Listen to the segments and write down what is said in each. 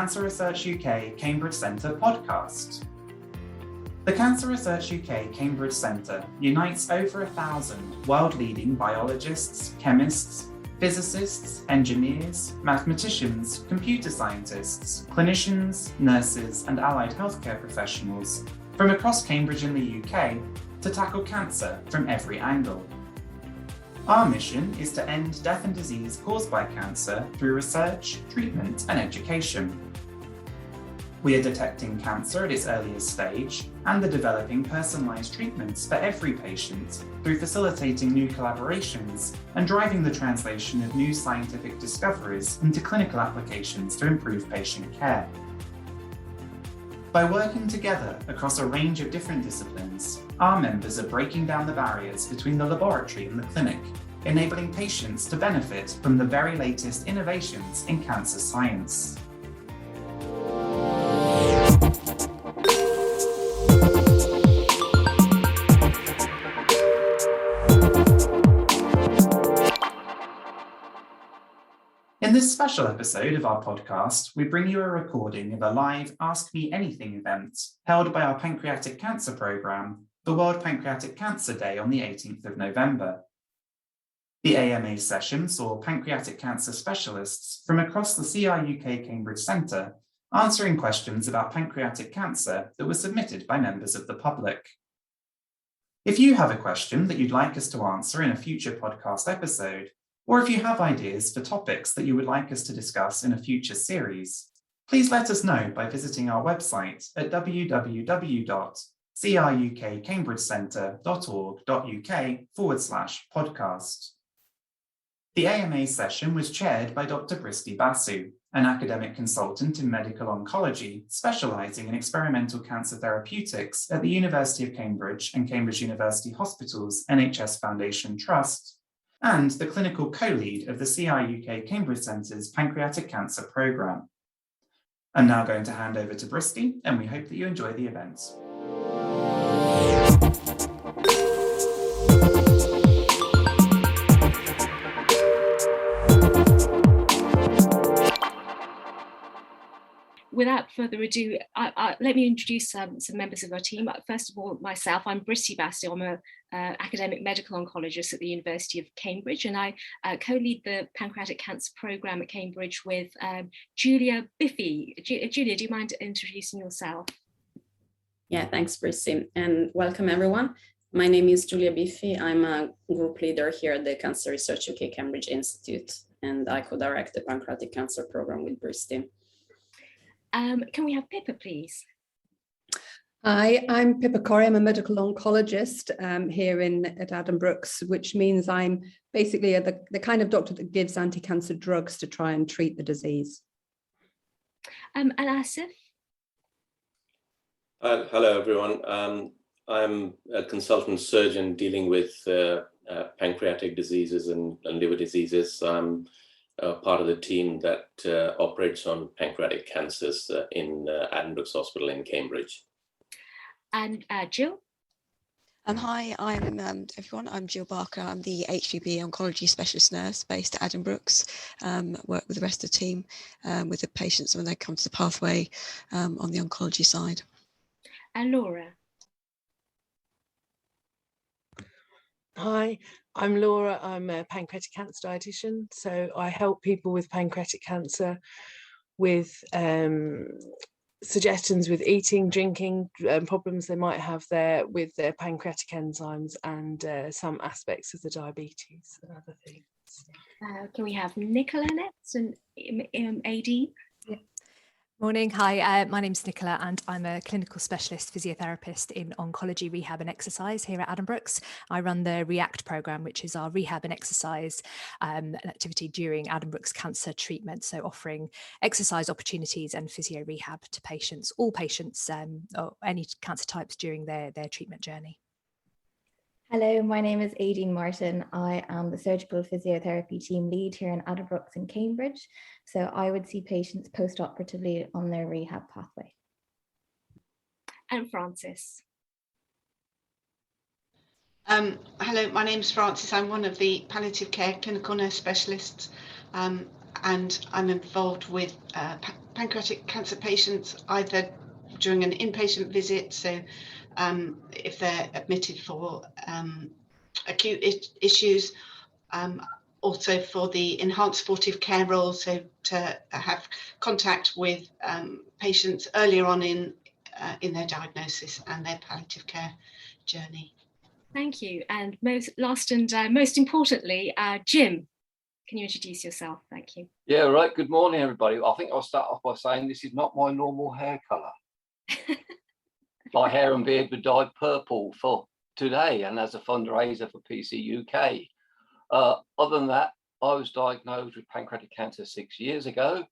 Cancer Research UK Cambridge Centre podcast. The Cancer Research UK Cambridge Centre unites over 1,000 world-leading biologists, chemists, physicists, engineers, mathematicians, computer scientists, clinicians, nurses, and allied healthcare professionals from across Cambridge and the UK to tackle cancer from every angle. Our mission is to end death and disease caused by cancer through research, treatment, and education. We are detecting cancer at its earliest stage and are developing personalised treatments for every patient through facilitating new collaborations and driving the translation of new scientific discoveries into clinical applications to improve patient care. By working together across a range of different disciplines, our members are breaking down the barriers between the laboratory and the clinic, enabling patients to benefit from the very latest innovations in cancer science. In this special episode of our podcast, we bring you a recording of a live Ask Me Anything event held by our Pancreatic Cancer Programme for World Pancreatic Cancer Day on the 18th of November. The AMA session saw pancreatic cancer specialists from across the CRUK Cambridge Centre answering questions about pancreatic cancer that were submitted by members of the public. If you have a question that you'd like us to answer in a future podcast episode, or if you have ideas for topics that you would like us to discuss in a future series, please let us know by visiting our website at www.crukcambridgecentre.org.uk/podcast. The AMA session was chaired by Dr Bristi Basu, an academic consultant in medical oncology, specialising in experimental cancer therapeutics at the University of Cambridge and Cambridge University Hospitals NHS Foundation Trust, and the clinical co-lead of the CRUK Cambridge Centre's Pancreatic Cancer Programme. I'm now going to hand over to Bristi, and we hope that you enjoy the event. Without further ado, let me introduce some members of our team. First of all, myself, I'm Bristi Basu. I'm an academic medical oncologist at the University of Cambridge, and I co-lead the Pancreatic Cancer Programme at Cambridge with Giulia, Biffi. Giulia, do you mind introducing yourself? Yeah, thanks, Bristi, and welcome everyone. My name is Giulia Biffi. I'm a group leader here at the Cancer Research UK Cambridge Institute, and I co-direct the Pancreatic Cancer Programme with Bristi. Can we have Pippa, please? Hi, I'm Pippa Corrie. I'm a medical oncologist here at Addenbrooke's, which means I'm basically the kind of doctor that gives anti-cancer drugs to try and treat the disease. And Asif? Hello, everyone. I'm a consultant surgeon dealing with pancreatic diseases and liver diseases. I'm part of the team that operates on pancreatic cancers in Addenbrooke's Hospital in Cambridge. And Jill? Hi, I'm everyone. I'm Jill Barker. I'm the HVB oncology specialist nurse based at Addenbrooke's. Work with the rest of the team with the patients when they come to the pathway on the oncology side. And Laura? Hi, I'm Laura. I'm a pancreatic cancer dietitian. So I help people with pancreatic cancer with suggestions with eating, drinking, problems they might have there with their pancreatic enzymes and some aspects of the diabetes and other things. Can we have Nicola next and AD? Yeah. Morning. Hi, my name's Nicola and I'm a clinical specialist physiotherapist in oncology, rehab and exercise here at Addenbrooke's. I run the REACT programme, which is our rehab and exercise activity during Addenbrooke's cancer treatment. So offering exercise opportunities and physio rehab to patients, all patients or any cancer types during their treatment journey. Hello, my name is Aideen Martin. I am the surgical physiotherapy team lead here in Addenbrooke's in Cambridge. So I would see patients post-operatively on their rehab pathway. And Frances. Hello, my name is Frances. I'm one of the palliative care clinical nurse specialists and I'm involved with pancreatic cancer patients either during an inpatient visit, so if they're admitted for acute issues, also for the enhanced supportive care role, so to have contact with patients earlier on in their diagnosis and their palliative care journey. Thank you. And most importantly, Jim, can you introduce yourself? Thank you. Yeah, right. Good morning, everybody. I think I'll start off by saying this is not my normal hair colour. My hair and beard were dyed purple for today and as a fundraiser for PC UK. Other than that, I was diagnosed with pancreatic cancer 6 years ago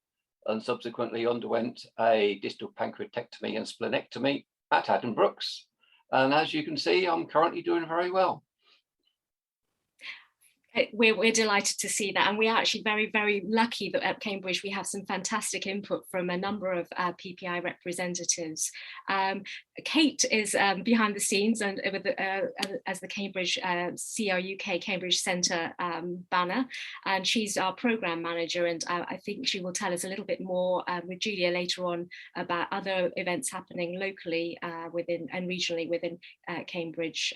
and subsequently underwent a distal pancreatectomy and splenectomy at Addenbrooke's. And as you can see, I'm currently doing very well. We're delighted to see that, and we are actually very, very lucky that at Cambridge we have some fantastic input from a number of PPI representatives. Kate is behind the scenes and with as the Cambridge CRUK Cambridge Centre banner, and she's our programme manager, and I think she will tell us a little bit more with Giulia later on about other events happening locally within and regionally within Cambridge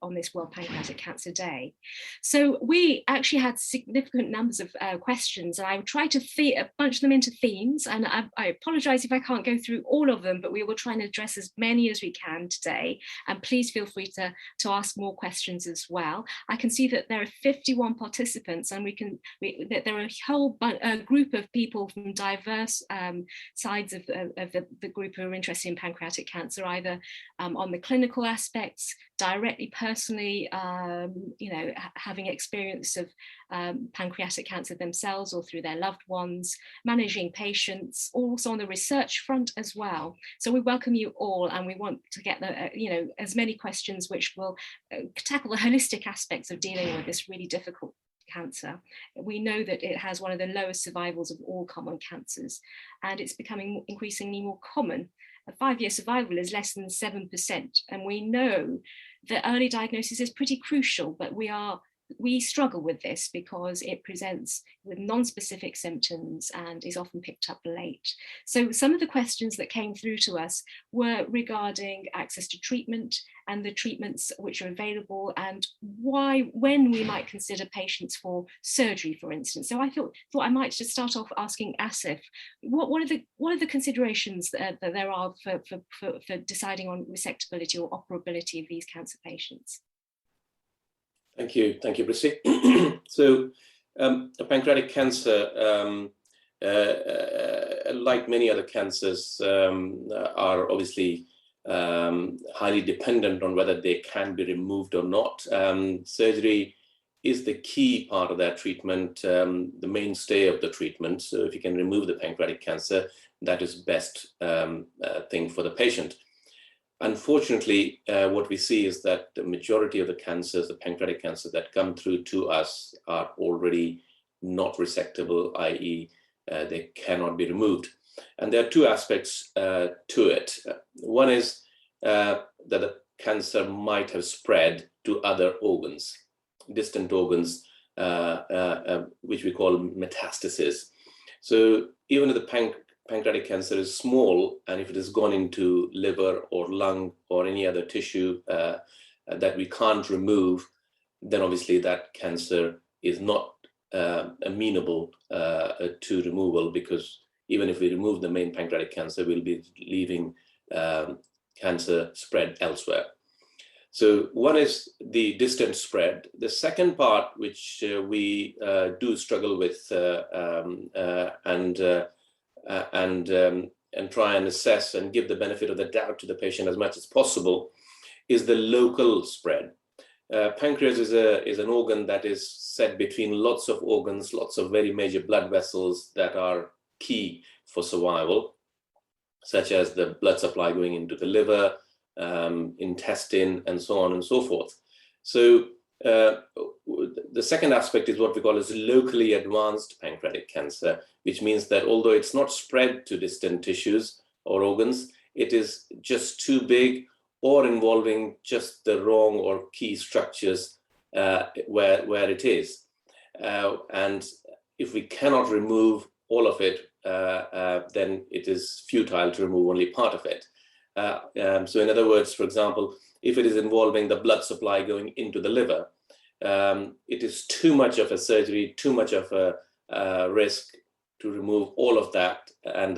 on this World Pancreatic Cancer Day. So we actually had significant numbers of questions, and I would try to bunch them into themes, and I apologise if I can't go through all of them, but we will try and address as many as we can today, and please feel free to ask more questions as well. I can see that there are 51 participants, and that there are a whole group of people from diverse sides of the group who are interested in pancreatic cancer, either on the clinical aspects, directly, personally, having experience of pancreatic cancer themselves or through their loved ones, managing patients, also on the research front as well. So we welcome you all, and we want to get as many questions which will tackle the holistic aspects of dealing with this really difficult cancer. We know that it has one of the lowest survivals of all common cancers, and it's becoming increasingly more common. A 5-year survival is less than 7%, and we know that early diagnosis is pretty crucial, but we struggle with this because it presents with non-specific symptoms and is often picked up late. So some of the questions that came through to us were regarding access to treatment and the treatments which are available, and when we might consider patients for surgery, for instance. So I thought I might just start off asking Asif, what are the considerations that there are for deciding on resectability or operability of these cancer patients? Thank you, Bristi. So, pancreatic cancer, like many other cancers, are obviously highly dependent on whether they can be removed or not. Surgery is the key part of that treatment, the mainstay of the treatment. So if you can remove the pancreatic cancer, that is best thing for the patient. Unfortunately, what we see is that the majority of the cancers, the pancreatic cancers that come through to us, are already not resectable, i.e. They cannot be removed. And there are two aspects to it. One is that the cancer might have spread to other organs, distant organs, which we call metastasis. So even if the pancreatic cancer is small, and if it has gone into liver or lung or any other tissue that we can't remove, then obviously that cancer is not amenable to removal, because even if we remove the main pancreatic cancer, we'll be leaving cancer spread elsewhere. So one is the distant spread. The second part, which we do struggle with and try and assess and give the benefit of the doubt to the patient as much as possible, is the local spread. Pancreas is an organ that is set between lots of organs, lots of very major blood vessels that are key for survival, such as the blood supply going into the liver, intestine, and so on and so forth. So the second aspect is what we call as locally advanced pancreatic cancer, which means that although it's not spread to distant tissues or organs, it is just too big or involving just the wrong or key structures where it is. And if we cannot remove all of it, then it is futile to remove only part of it. So in other words, for example, if it is involving the blood supply going into the liver, it is too much of a surgery, too much of a risk to remove all of that and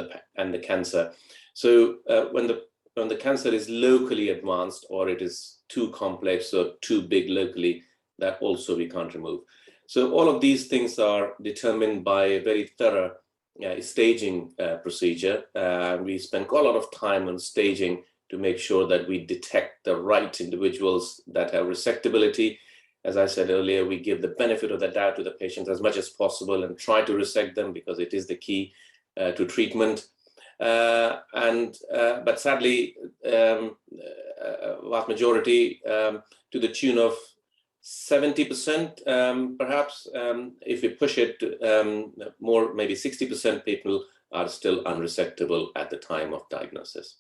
the cancer. So when the cancer is locally advanced, or it is too complex or too big locally, that also we can't remove. So all of these things are determined by a very thorough staging procedure. We spend quite a lot of time on staging to make sure that we detect the right individuals that have resectability. As I said earlier, we give the benefit of the doubt to the patients as much as possible and try to resect them, because it is the key to treatment. But sadly, vast majority, to the tune of 70%, perhaps, if we push it more, maybe 60% people are still unresectable at the time of diagnosis.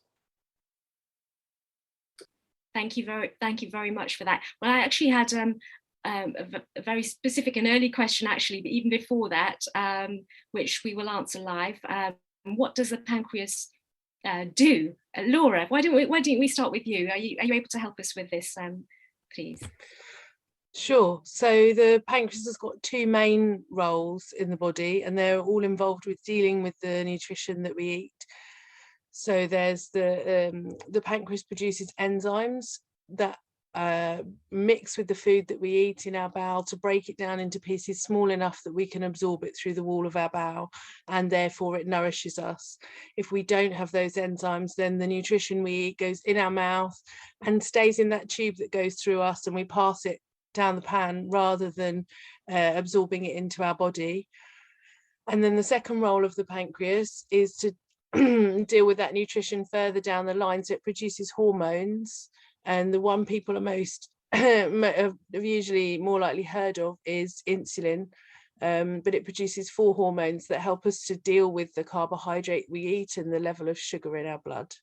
Thank you very much for that. Well, I actually had a very specific and early question, actually, but even before that, which we will answer live. What does the pancreas do? Laura, why don't we start with you? Are you able to help us with this, please? Sure. So the pancreas has got two main roles in the body, and they're all involved with dealing with the nutrition that we eat. So there's the pancreas produces enzymes that mix with the food that we eat in our bowel to break it down into pieces small enough that we can absorb it through the wall of our bowel, and therefore it nourishes us. If we don't have those enzymes, then the nutrition we eat goes in our mouth and stays in that tube that goes through us, and we pass it down the pan rather than absorbing it into our body. And then the second role of the pancreas is to deal with that nutrition further down the line. So it produces hormones, and the one people are most have usually more likely heard of is insulin, but it produces 4 hormones that help us to deal with the carbohydrate we eat and the level of sugar in our blood.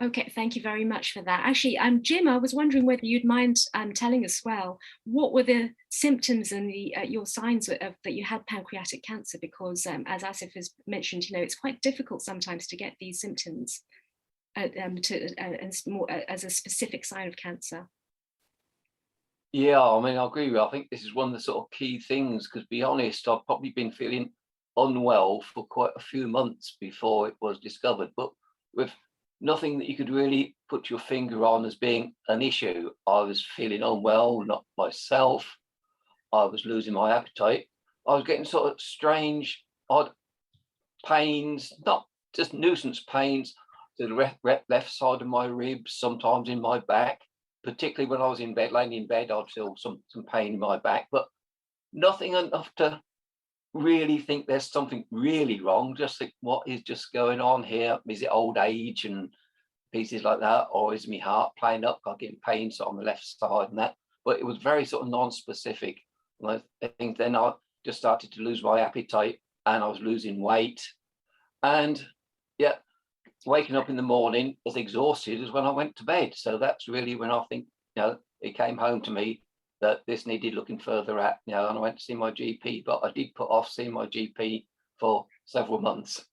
Okay, thank you very much for that. Actually, Jim, I was wondering whether you'd mind telling us, well, what were the symptoms and your signs that you had pancreatic cancer? Because as Asif has mentioned, it's quite difficult sometimes to get these symptoms as a specific sign of cancer. Yeah, I mean, I agree with you. I think this is one of the sort of key things, because to be honest, I've probably been feeling unwell for quite a few months before it was discovered, but with nothing that you could really put your finger on as being an issue. I was feeling unwell, not myself. I was losing my appetite. I was getting sort of strange, odd pains, not just nuisance pains, to the left side of my ribs, sometimes in my back, particularly when I was in bed, laying in bed, I'd feel some pain in my back, but nothing enough to really think there's something really wrong. Just think, what is just going on here? Is it old age and pieces like that, or is my heart playing up? I'm getting pains on the left side and that, but it was very sort of non-specific. And I think then I just started to lose my appetite, and I was losing weight, and yeah, waking up in the morning as exhausted as when I went to bed. So that's really when I think it came home to me that this needed looking further at, and I went to see my GP, but I did put off seeing my GP for several months.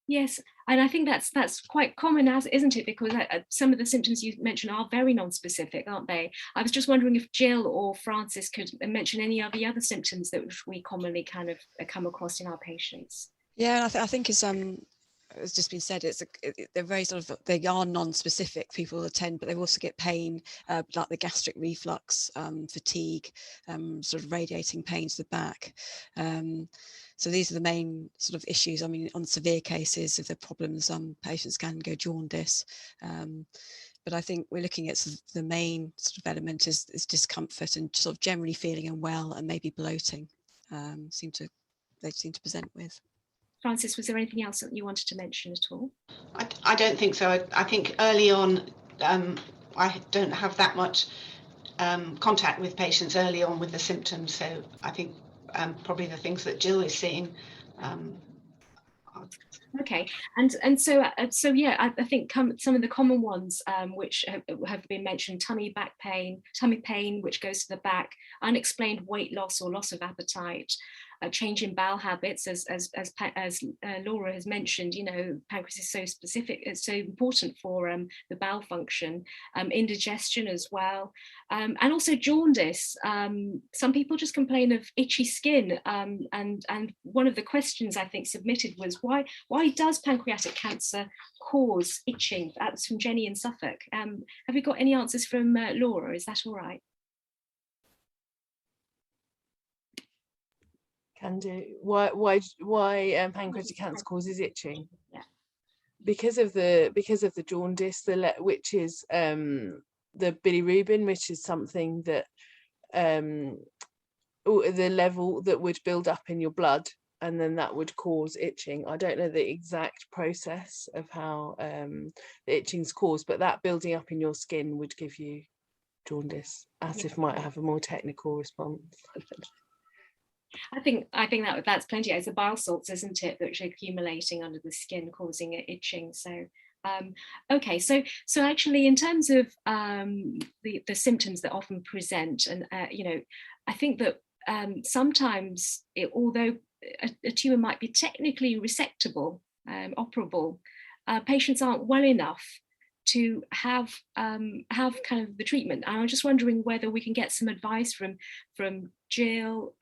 Yes, and I think that's quite common, isn't it? Because some of the symptoms you mentioned are very non-specific, aren't they? I was just wondering if Jill or Francis could mention any of the other symptoms that we commonly kind of come across in our patients. Yeah, I think it's just been said, they're very they are non-specific. People attend, but they also get pain, like the gastric reflux, fatigue, sort of radiating pain to the back. So these are the main sort of issues. I mean, on severe cases, if there are problems, patients can go jaundice. But I think we're looking at sort of the main sort of element is discomfort and sort of generally feeling unwell, and maybe bloating. They seem to present with. Francis, was there anything else that you wanted to mention at all? I don't think so. I think early on, I don't have that much contact with patients early on with the symptoms. So I think probably the things that Jill is seeing Okay, and so yeah, I think some of the common ones which have been mentioned: tummy pain which goes to the back, unexplained weight loss or loss of appetite, a change in bowel habits, as Laura has mentioned. You know, pancreas is so specific; it's so important for the bowel function, indigestion as well, and also jaundice. Some people just complain of itchy skin, and one of the questions I think submitted was why does pancreatic cancer cause itching? That's from Jenny in Suffolk. Have we got any answers from Laura? Is that all right? Can do. Why pancreatic cancer causes itching? Yeah. Because of the jaundice, which is the bilirubin, which is something that the level that would build up in your blood, and then that would cause itching. I don't know the exact process of how the itching's caused, but that building up in your skin would give you jaundice. Asif might have a more technical response. I think that's plenty. It's the bile salts, isn't it, which are accumulating under the skin, causing it itching. So, okay. So actually, in terms of the symptoms that often present, and you know, I think that sometimes, although a tumor might be technically resectable, operable, patients aren't well enough to have kind of the treatment. And I'm just wondering whether we can get some advice from Jill,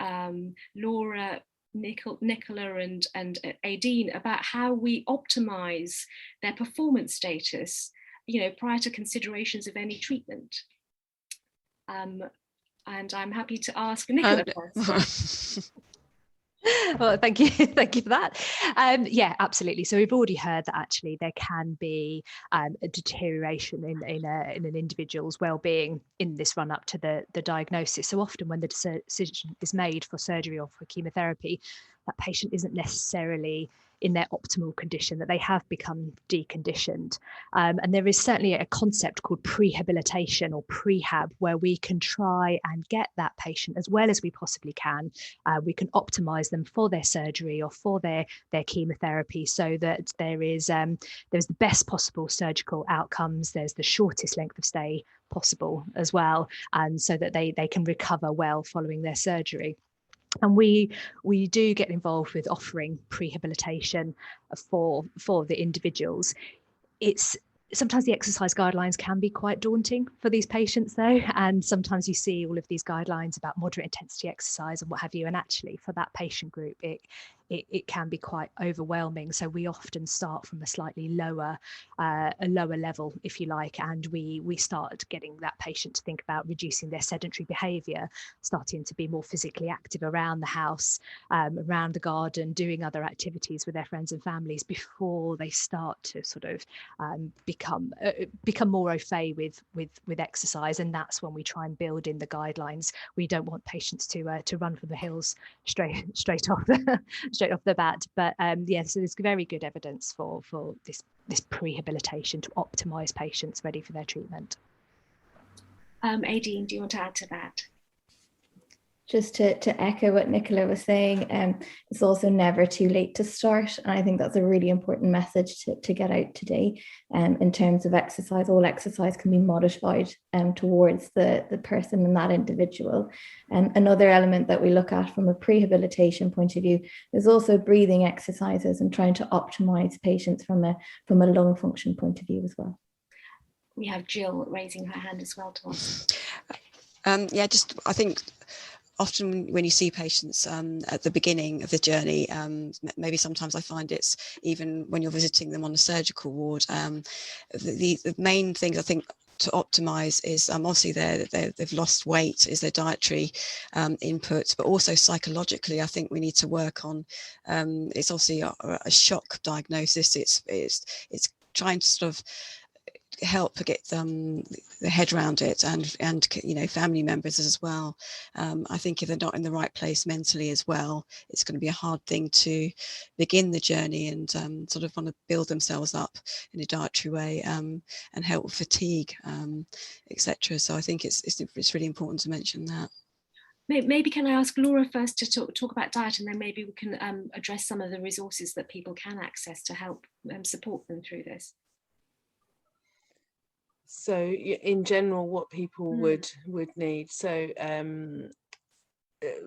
Laura, Nicola and Aideen about how we optimize their performance status, you know, prior to considerations of any treatment. And I'm happy to ask Nicola first. Well, thank you for that. Yeah, absolutely. So we've already heard that actually there can be a deterioration in an individual's well-being in this run up to the diagnosis. So often when the decision is made for surgery or for chemotherapy, that patient isn't necessarily in their optimal condition, that they have become deconditioned. And there is certainly a concept called prehabilitation or prehab, where we can try and get that patient as well as we possibly can. We can optimize them for their surgery or for their chemotherapy, so that there's the best possible surgical outcomes, there's the shortest length of stay possible as well, and so that they can recover well following their surgery. And we do get involved with offering prehabilitation for the individuals. It's sometimes the exercise guidelines can be quite daunting for these patients though, and sometimes you see all of these guidelines about moderate intensity exercise and what have you, and actually for that patient group it can be quite overwhelming. So we often start from a slightly lower level, if you like, and we start getting that patient to think about reducing their sedentary behaviour, starting to be more physically active around the house, around the garden, doing other activities with their friends and families before they start to sort of become more au fait with exercise. And that's when we try and build in the guidelines. We don't want patients to run for the hills straight off the bat, but yeah, so there's very good evidence for this prehabilitation to optimize patients ready for their treatment. Aideen, do you want to add to that? Just to echo what Nicola was saying, it's also never too late to start. And I think that's a really important message to get out today. In terms of exercise, all exercise can be modified towards the person and that individual. Another element that we look at from a prehabilitation point of view is also breathing exercises and trying to optimize patients from a lung function point of view as well. We have Jill raising her hand as well to us. Yeah, just I think often when you see patients at the beginning of the journey, maybe sometimes I find it's even when you're visiting them on a surgical ward, the main things I think to optimize is obviously they've lost weight, is their dietary input, but also psychologically I think we need to work on, it's obviously a shock diagnosis, it's trying to sort of help get the head around it, and you know, family members as well. I think if they're not in the right place mentally as well, it's going to be a hard thing to begin the journey and sort of want to build themselves up in a dietary way, and help with fatigue, etc. So I think it's really important to mention that. Maybe can I ask Laura first to talk about diet, and then maybe we can address some of the resources that people can access to help support them through this. So in general, what people would need. So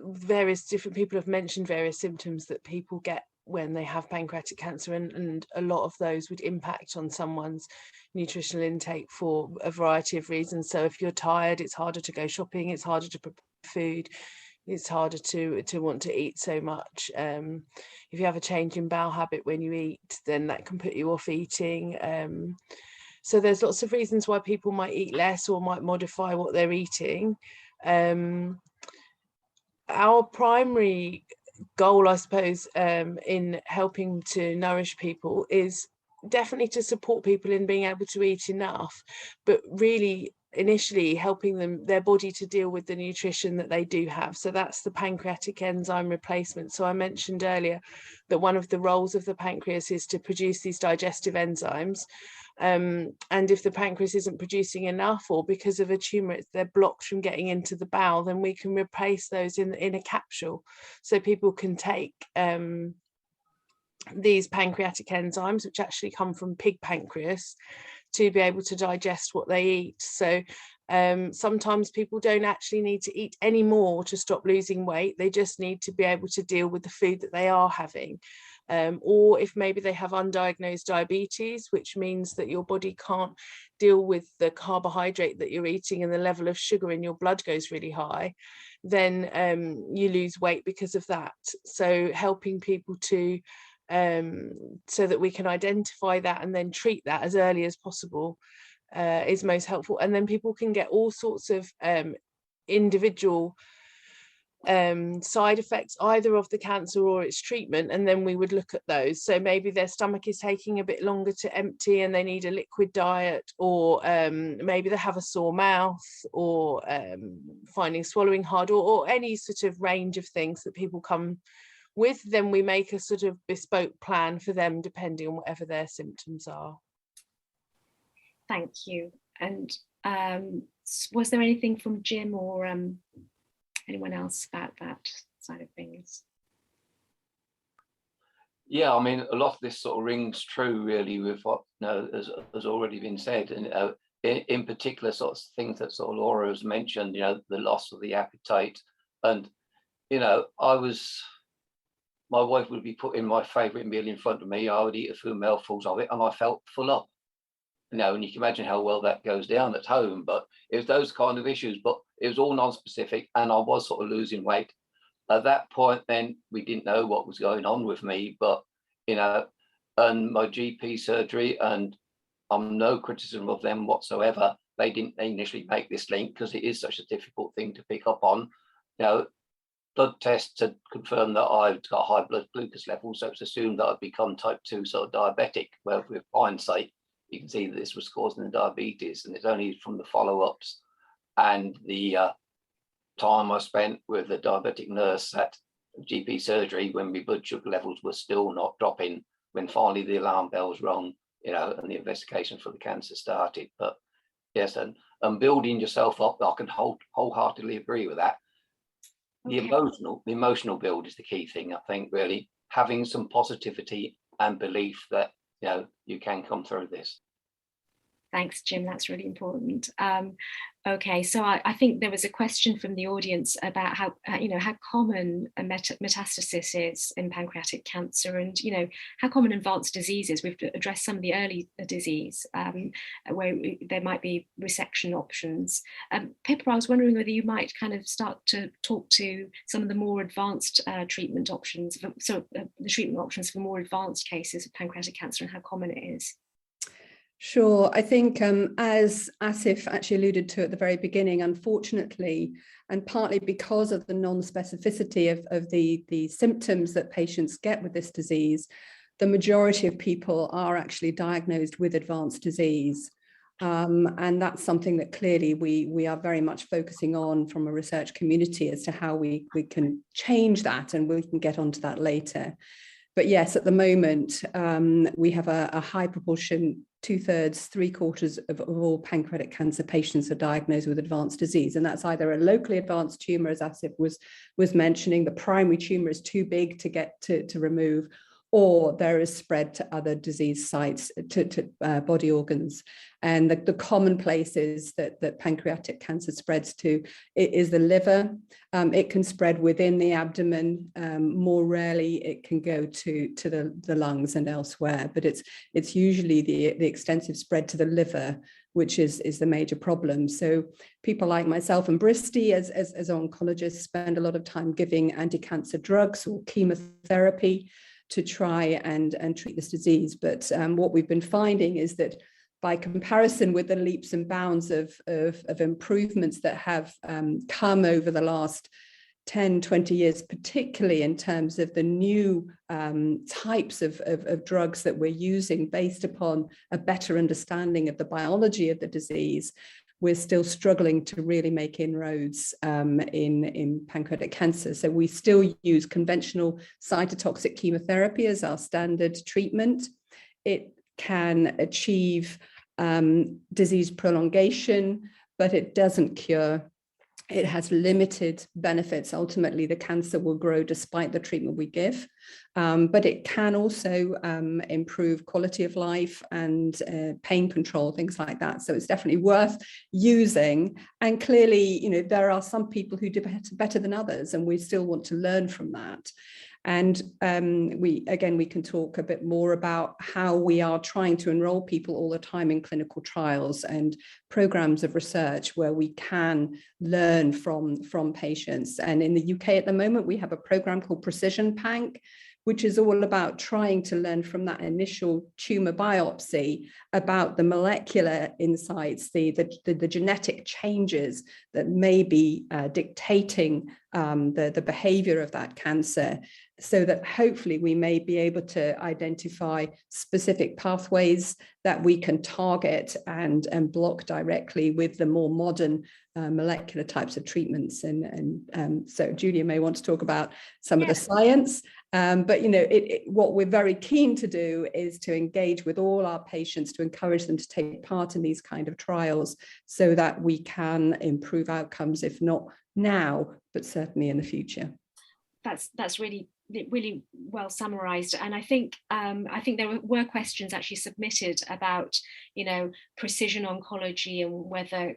various different people have mentioned various symptoms that people get when they have pancreatic cancer, and a lot of those would impact on someone's nutritional intake for a variety of reasons. So if you're tired, it's harder to go shopping, it's harder to prepare food, it's harder to want to eat so much. If you have a change in bowel habit when you eat, then that can put you off eating. So there's lots of reasons why people might eat less or might modify what they're eating. Our primary goal, I suppose, in helping to nourish people is definitely to support people in being able to eat enough, but really initially helping their body to deal with the nutrition that they do have. So that's the pancreatic enzyme replacement. So I mentioned earlier that one of the roles of the pancreas is to produce these digestive enzymes. And if the pancreas isn't producing enough, or because of a tumour they're blocked from getting into the bowel, then we can replace those in a capsule. So people can take these pancreatic enzymes, which actually come from pig pancreas, to be able to digest what they eat. So sometimes people don't actually need to eat any more to stop losing weight. They just need to be able to deal with the food that they are having. Or if maybe they have undiagnosed diabetes, which means that your body can't deal with the carbohydrate that you're eating and the level of sugar in your blood goes really high, then you lose weight because of that. So helping people to so that we can identify that and then treat that as early as possible is most helpful. And then people can get all sorts of individual side effects either of the cancer or its treatment, and then we would look at those. So maybe their stomach is taking a bit longer to empty and they need a liquid diet, or maybe they have a sore mouth, or finding swallowing hard, or any sort of range of things that people come with. Then we make a sort of bespoke plan for them depending on whatever their symptoms are. Thank you. And was there anything from Jim or anyone else about that side of things? Yeah, I mean, a lot of this sort of rings true really with what has already been said, and in particular sort of things that sort of Laura has mentioned, the loss of the appetite. And my wife would be putting my favourite meal in front of me, I would eat a few mouthfuls of it and I felt full up. And you can imagine how well that goes down at home. But it was those kind of issues, but it was all non-specific, and I was sort of losing weight. At that point then, we didn't know what was going on with me, but, and my GP surgery, and I'm no criticism of them whatsoever, they didn't initially make this link because it is such a difficult thing to pick up on. Blood tests had confirmed that I've got high blood glucose levels, so it's assumed that I'd become type 2 sort of diabetic. Well, with hindsight, you can see that this was causing the diabetes, and it's only from the follow-ups and the time I spent with the diabetic nurse at GP surgery when my blood sugar levels were still not dropping, when finally the alarm bells rung, and the investigation for the cancer started. But yes, and building yourself up, I can wholeheartedly agree with that. Okay. The emotional build is the key thing, I think, really. Having some positivity and belief that, you can come through this. Thanks, Jim. That's really important. Okay, so I think there was a question from the audience about how common a metastasis is in pancreatic cancer, and how common advanced diseases. We've addressed some of the early disease where there might be resection options. Pippa, I was wondering whether you might kind of start to talk to some of the more advanced treatment options, the treatment options for more advanced cases of pancreatic cancer and how common it is. Sure. I think as Asif actually alluded to at the very beginning, unfortunately, and partly because of the non-specificity of the symptoms that patients get with this disease, the majority of people are actually diagnosed with advanced disease. And that's something that clearly we are very much focusing on from a research community as to how we can change that, and we can get onto that later. But yes, at the moment, we have a high proportion 2/3, 3/4 of all pancreatic cancer patients are diagnosed with advanced disease. And that's either a locally advanced tumor, as Asif was mentioning, the primary tumor is too big to get to remove, or there is spread to other disease sites, to body organs. And the common places that pancreatic cancer spreads to is the liver. It can spread within the abdomen. More rarely, it can go to the lungs and elsewhere. But it's usually the extensive spread to the liver, which is the major problem. So people like myself and Bristi, as oncologists, spend a lot of time giving anti-cancer drugs or chemotherapy to try and treat this disease. But what we've been finding is that by comparison with the leaps and bounds of improvements that have come over the last 10, 20 years, particularly in terms of the new types of drugs that we're using based upon a better understanding of the biology of the disease, we're still struggling to really make inroads in pancreatic cancer. So we still use conventional cytotoxic chemotherapy as our standard treatment. It can achieve disease prolongation, but it doesn't cure. It has limited benefits. Ultimately, the cancer will grow despite the treatment we give, but it can also improve quality of life and pain control, things like that. So it's definitely worth using. And clearly, there are some people who do better than others, and we still want to learn from that. And we can talk a bit more about how we are trying to enroll people all the time in clinical trials and programs of research where we can learn from patients. And in the UK at the moment, we have a program called Precision Panc, which is all about trying to learn from that initial tumor biopsy about the molecular insights, the genetic changes that may be dictating the behavior of that cancer, so that hopefully we may be able to identify specific pathways that we can target and block directly with the more modern molecular types of treatments. And so Giulia may want to talk about some of the science, but what we're very keen to do is to engage with all our patients, to encourage them to take part in these kind of trials so that we can improve outcomes, if not now, but certainly in the future. That's really well summarized. And I think there were questions actually submitted about precision oncology and whether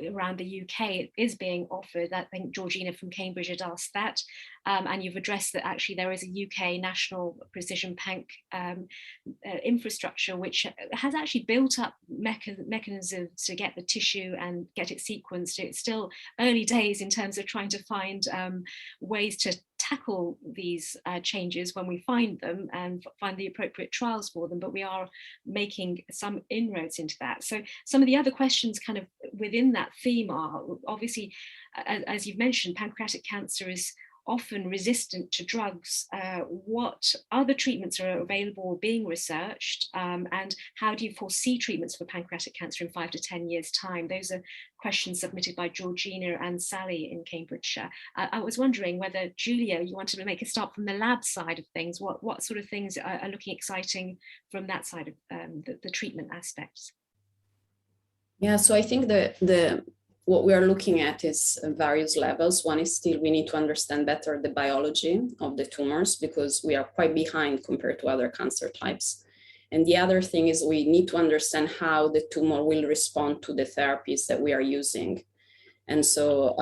around the UK it is being offered. I think Georgina from Cambridge had asked that, and you've addressed that actually there is a UK national precision panc infrastructure which has actually built up mechanisms to get the tissue and get it sequenced. It's still early days in terms of trying to find ways to tackle these changes when we find them and find the appropriate trials for them, but we are making some inroads into that. So some of the other questions kind of within that theme are, obviously, as you've mentioned, pancreatic cancer is often resistant to drugs. What other treatments are available or being researched, and how do you foresee treatments for pancreatic cancer in 5 to 10 years' time? Those are questions submitted by Georgina and Sally in Cambridgeshire. I was wondering whether, Giulia, you wanted to make a start from the lab side of things. What sort of things are looking exciting from that side of the treatment aspects? Yeah, so I think what we are looking at is various levels. One is still we need to understand better the biology of the tumors because we are quite behind compared to other cancer types. And the other thing is we need to understand how the tumor will respond to the therapies that we are using. And so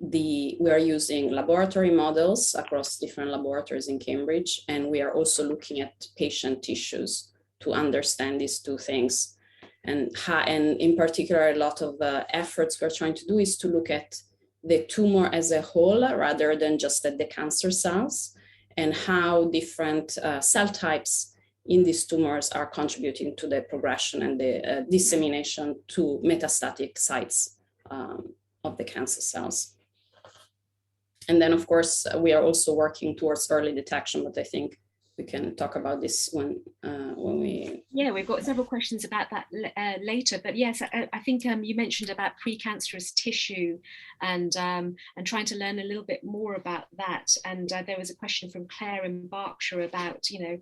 we are using laboratory models across different laboratories in Cambridge, and we are also looking at patient tissues to understand these two things. And in particular, a lot of the efforts we're trying to do is to look at the tumor as a whole rather than just at the cancer cells, and how different cell types in these tumors are contributing to the progression and the dissemination to metastatic sites of the cancer cells. And then, of course, we are also working towards early detection, but I think we can talk about this when we... Yeah, we've got several questions about that later, but yes, I think you mentioned about precancerous tissue and trying to learn a little bit more about that. And there was a question from Claire in Berkshire about, you know,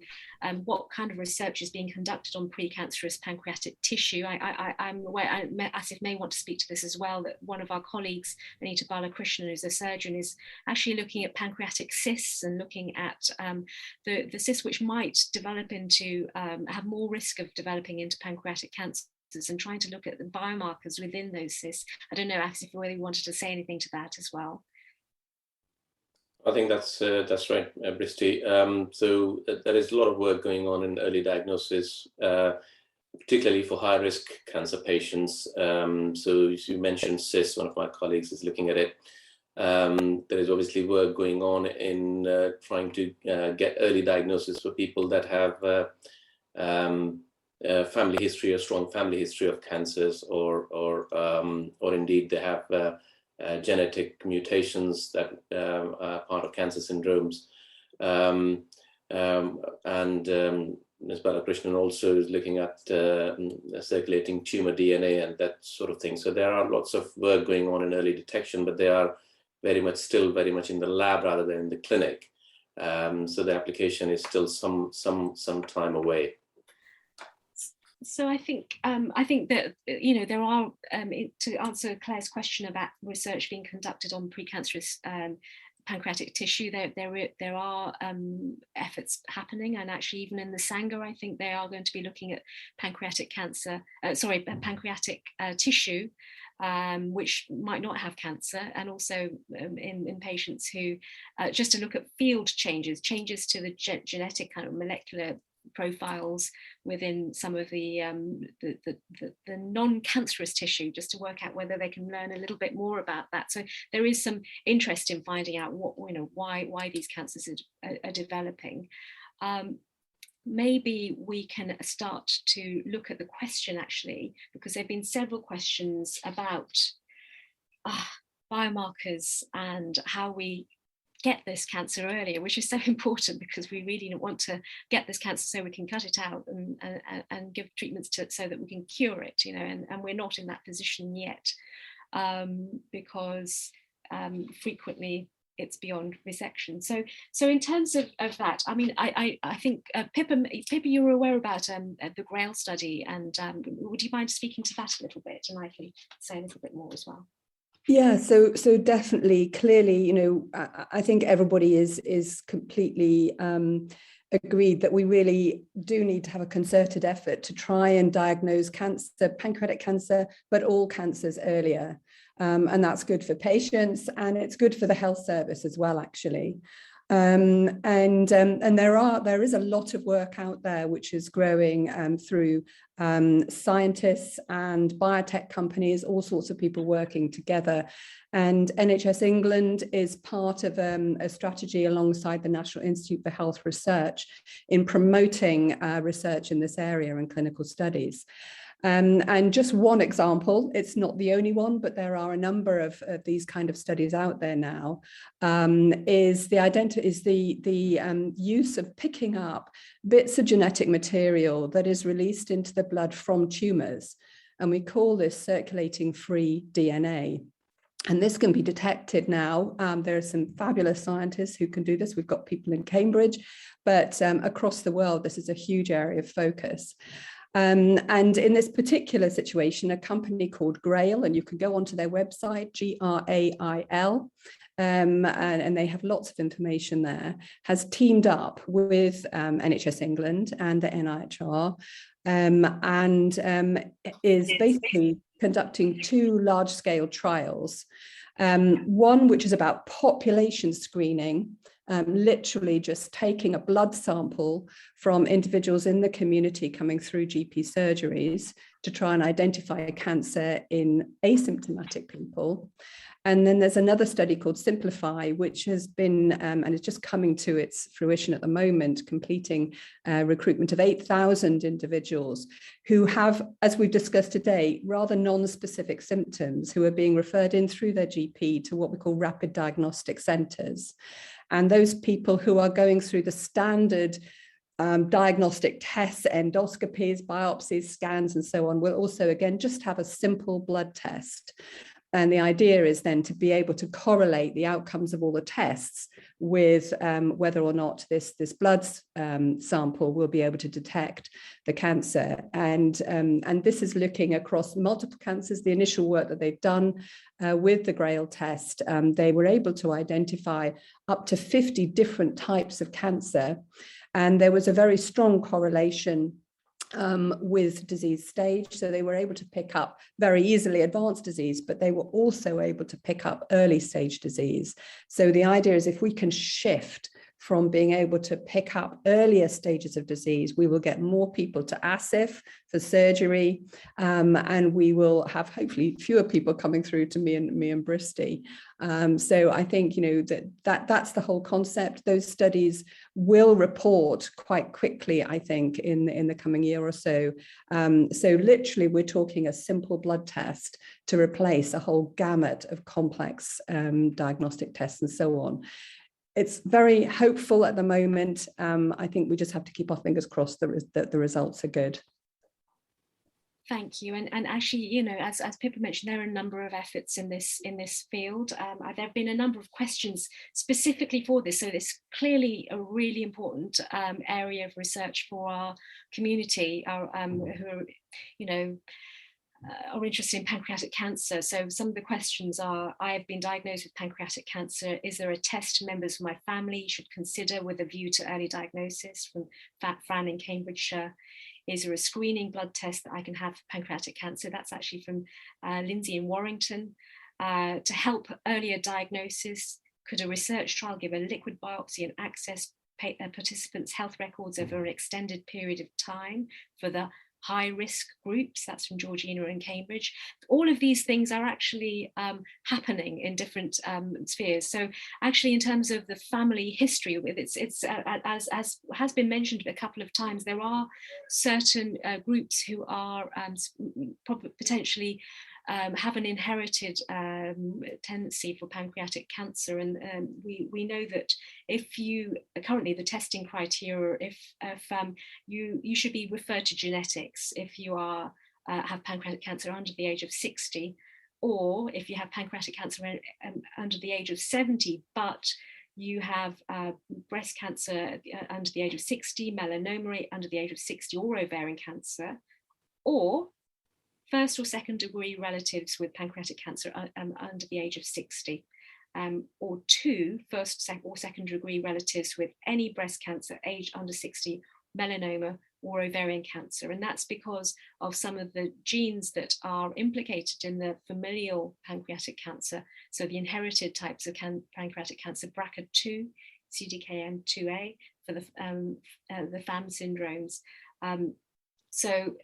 what kind of research is being conducted on precancerous pancreatic tissue. I'm aware, Asif may want to speak to this as well, that one of our colleagues, Anita Balakrishnan, who's a surgeon, is actually looking at pancreatic cysts and looking at the cysts which might develop into, have more risk of developing into pancreatic cancers, and trying to look at the biomarkers within those cysts. I don't know, Asif, whether you wanted to say anything to that as well. I think that's right, Bristi. So there is a lot of work going on in early diagnosis, particularly for high-risk cancer patients. So as you mentioned cysts, one of my colleagues is looking at it. There is obviously work going on in trying to get early diagnosis for people that have family history, a strong family history of cancers, or indeed they have genetic mutations that are part of cancer syndromes. Ms. Balakrishnan also is looking at circulating tumor DNA and that sort of thing. So there are lots of work going on in early detection, but they are still very much in the lab rather than in the clinic. So the application is still some time away. So I think that, you know, there are, to answer Claire's question about research being conducted on precancerous pancreatic tissue, there are efforts happening, and actually even in the Sanger, I think they are going to be looking at pancreatic cancer, pancreatic tissue, which might not have cancer, and also in patients who, just to look at field changes to the genetic kind of molecular profiles within some of the non-cancerous tissue, just to work out whether they can learn a little bit more about that. So there is some interest in finding out what, you know, why these cancers are developing. Maybe we can start to look at the question, actually, because there have been several questions about biomarkers and how we get this cancer earlier, which is so important, because we really want to get this cancer so we can cut it out and give treatments to it so that we can cure it, you know, and we're not in that position yet, because frequently it's beyond resection. So in terms of that, I mean, I think Pippa, you're aware about the GRAIL study, and would you mind speaking to that a little bit, and I can say a little bit more as well. Yeah, so definitely, clearly, you know, I think everybody is completely agreed that we really do need to have a concerted effort to try and diagnose cancer, pancreatic cancer, but all cancers earlier. And that's good for patients, and it's good for the health service as well, actually. And there is a lot of work out there which is growing through scientists and biotech companies, all sorts of people working together. And NHS England is part of a strategy alongside the National Institute for Health Research in promoting research in this area and clinical studies. And just one example, it's not the only one, but there are a number of these kind of studies out there now, is the use of picking up bits of genetic material that is released into the blood from tumours. And we call this circulating free DNA. And this can be detected now. There are some fabulous scientists who can do this. We've got people in Cambridge, but across the world, this is a huge area of focus. And in this particular situation, a company called GRAIL, and you can go onto their website, GRAIL, and they have lots of information there, has teamed up with NHS England and the NIHR, and is basically conducting 2 large-scale trials. One which is about population screening, literally just taking a blood sample from individuals in the community coming through GP surgeries to try and identify cancer in asymptomatic people. And then there's another study called Simplify, which has been, and is just coming to its fruition at the moment, completing recruitment of 8,000 individuals who have, as we've discussed today, rather non-specific symptoms, who are being referred in through their GP to what we call rapid diagnostic centres. And those people who are going through the standard diagnostic tests, endoscopies, biopsies, scans, and so on, will also, again, just have a simple blood test. And the idea is then to be able to correlate the outcomes of all the tests with whether or not this blood sample will be able to detect the cancer. And this is looking across multiple cancers. The initial work that they've done with the GRAIL test, they were able to identify up to 50 different types of cancer. And there was a very strong correlation with disease stage. So they were able to pick up very easily advanced disease, but they were also able to pick up early stage disease. So the idea is if we can shift from being able to pick up earlier stages of disease, we will get more people to ASIF for surgery, and we will have hopefully fewer people coming through to me and Bristi. So I think, you know, that's the whole concept. Those studies will report quite quickly, I think, in the coming year or so. So literally, we're talking a simple blood test to replace a whole gamut of complex diagnostic tests and so on. It's very hopeful at the moment. I think we just have to keep our fingers crossed that the results are good. Thank you. And actually, you know, as Pippa mentioned, there are a number of efforts in this field. There have been a number of questions specifically for this. So this clearly a really important area of research for our community, who are, you know, are interested in pancreatic cancer. So some of the questions are: I have been diagnosed with pancreatic cancer. Is there a test members of my family should consider with a view to early diagnosis? From Fran in Cambridgeshire. Is there a screening blood test that I can have for pancreatic cancer? That's actually from Lindsay in Warrington. To help earlier diagnosis, could a research trial give a liquid biopsy and access participants' health records over an extended period of time for the high risk groups? That's from Georgina in Cambridge. All of these things are actually happening in different spheres. So actually, in terms of the family history, it's as has been mentioned a couple of times, there are certain groups who are potentially have an inherited tendency for pancreatic cancer, and we know that if you currently the testing criteria, if you should be referred to genetics if you are have pancreatic cancer under the age of 60, or if you have pancreatic cancer under the age of 70, but you have breast cancer under the age of 60, melanoma under the age of 60, or ovarian cancer, or first or second degree relatives with pancreatic cancer under the age of 60, or two first or second degree relatives with any breast cancer aged under 60, melanoma, or ovarian cancer. And that's because of some of the genes that are implicated in the familial pancreatic cancer. So the inherited types of pancreatic cancer, BRCA2, CDKN2A, for the FAM syndromes. So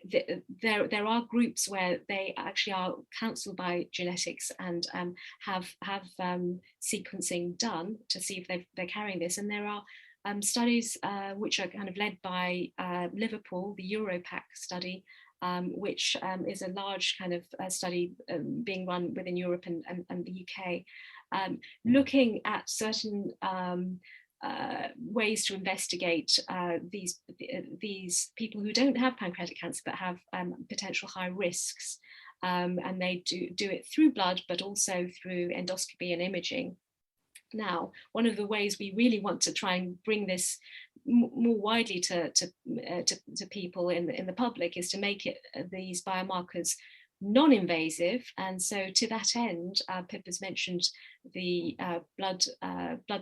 there are groups where they actually are counselled by genetics and have sequencing done to see if they're carrying this. And there are studies which are kind of led by Liverpool, the EuroPac study, which is a large kind of study being run within Europe and the UK, looking at certain ways to investigate these people who don't have pancreatic cancer but have potential high risks, and they do it through blood but also through endoscopy and imaging. Now, one of the ways we really want to try and bring this more widely to people in the public is to make it these biomarkers non-invasive, and so to that end, Pip has mentioned the blood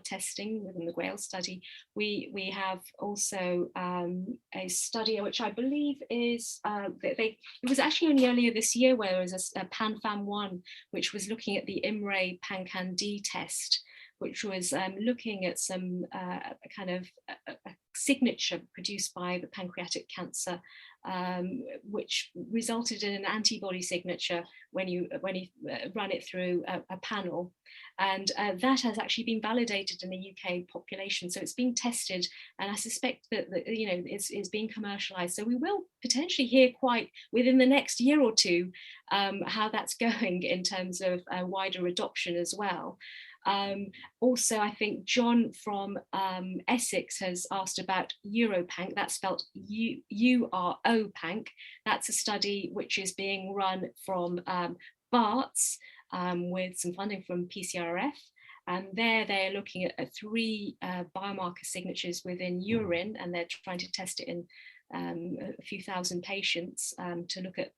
testing within the GRAIL study. We have also a study which I believe is it was actually only earlier this year, where there was a PanFam1 which was looking at the IMRAY PanCan-D test, which was looking at some kind of a signature produced by the pancreatic cancer, which resulted in an antibody signature when you run it through a panel, and that has actually been validated in the UK population. So it's being tested, and I suspect that you know it's being commercialised. So we will potentially hear quite within the next year or two how that's going in terms of wider adoption as well. Also, I think John from Essex has asked about Europanc. That's spelled UROpanc. That's a study which is being run from Barts with some funding from PCRF. And there they're looking at 3 biomarker signatures within urine, and they're trying to test it in a few thousand patients to look at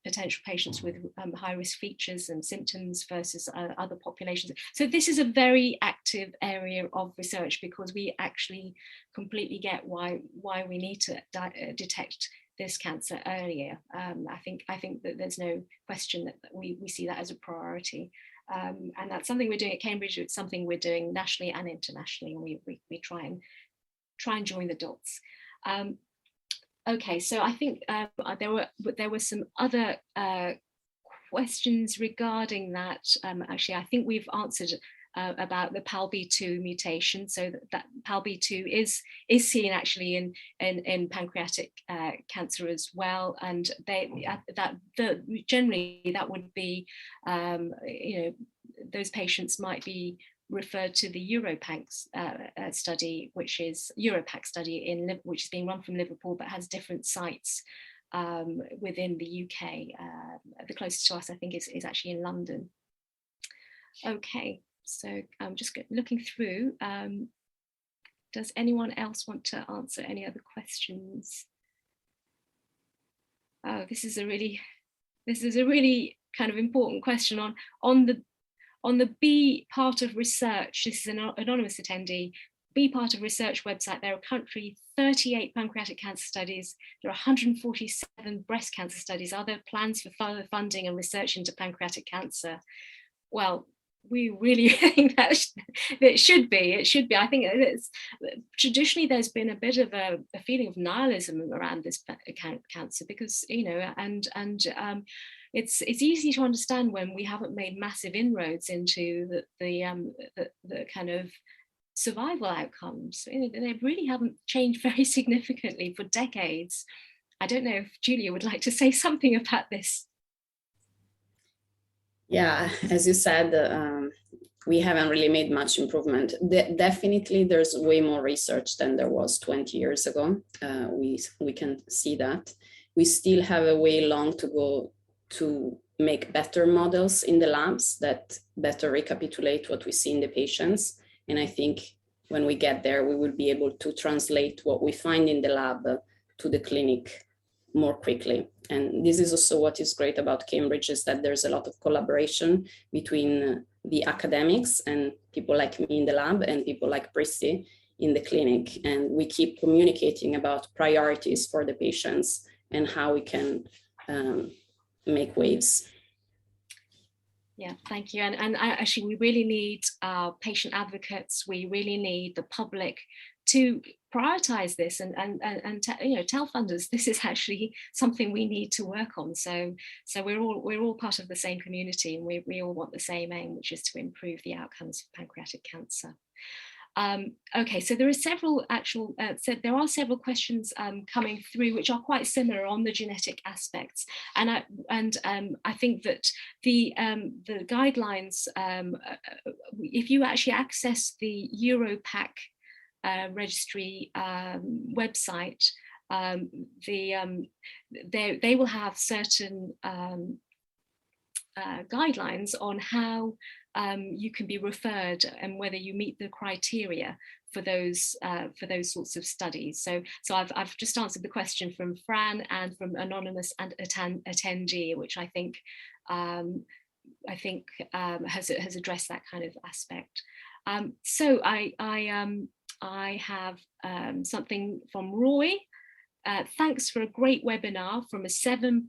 potential patients with high-risk features and symptoms versus other populations. So this is a very active area of research, because we actually completely get why we need to detect this cancer earlier. I think that there's no question that we see that as a priority. And that's something we're doing at Cambridge. It's something we're doing nationally and internationally, and we try and join the dots. Okay, so I think there were some other questions regarding that. Actually, I think we've answered about the PALB2 mutation. So that PALB2 is seen actually in pancreatic cancer as well, and generally that would be those patients might be referred to the Europanc study, which is Europac study which is being run from Liverpool, but has different sites within the UK. The closest to us, I think, is actually in London. Okay, so I'm just looking through. Does anyone else want to answer any other questions? Oh, this is a really kind of important question on the B part of research. This is an anonymous attendee. B part of research website. There are currently 38 pancreatic cancer studies. There are 147 breast cancer studies. Are there plans for further funding and research into pancreatic cancer? Well, we really think that it should be. It should be. I think traditionally there's been a bit of a feeling of nihilism around this cancer, because it's easy to understand when we haven't made massive inroads into the kind of survival outcomes. They really haven't changed very significantly for decades. I don't know if Giulia would like to say something about this. Yeah, as you said, we haven't really made much improvement. Definitely, there's way more research than there was 20 years ago. We can see that. We still have a way long to go to make better models in the labs that better recapitulate what we see in the patients. And I think when we get there, we will be able to translate what we find in the lab to the clinic more quickly. And this is also what is great about Cambridge, is that there's a lot of collaboration between the academics and people like me in the lab and people like Bristi in the clinic. And we keep communicating about priorities for the patients and how we can make waves. Yeah, thank you. And actually, we really need our patient advocates. We really need the public to prioritize this and tell funders this is actually something we need to work on. So we're all part of the same community, and we all want the same aim, which is to improve the outcomes for pancreatic cancer. Okay, so there are several questions coming through which are quite similar on the genetic aspects, and I think that the guidelines, if you actually access the Europac registry website, they will have certain guidelines on how you can be referred and whether you meet the criteria for those sorts of studies. So I've just answered the question from Fran and from anonymous and attendee, which I think has addressed that kind of aspect. So I have something from Roy. Thanks for a great webinar from a 7+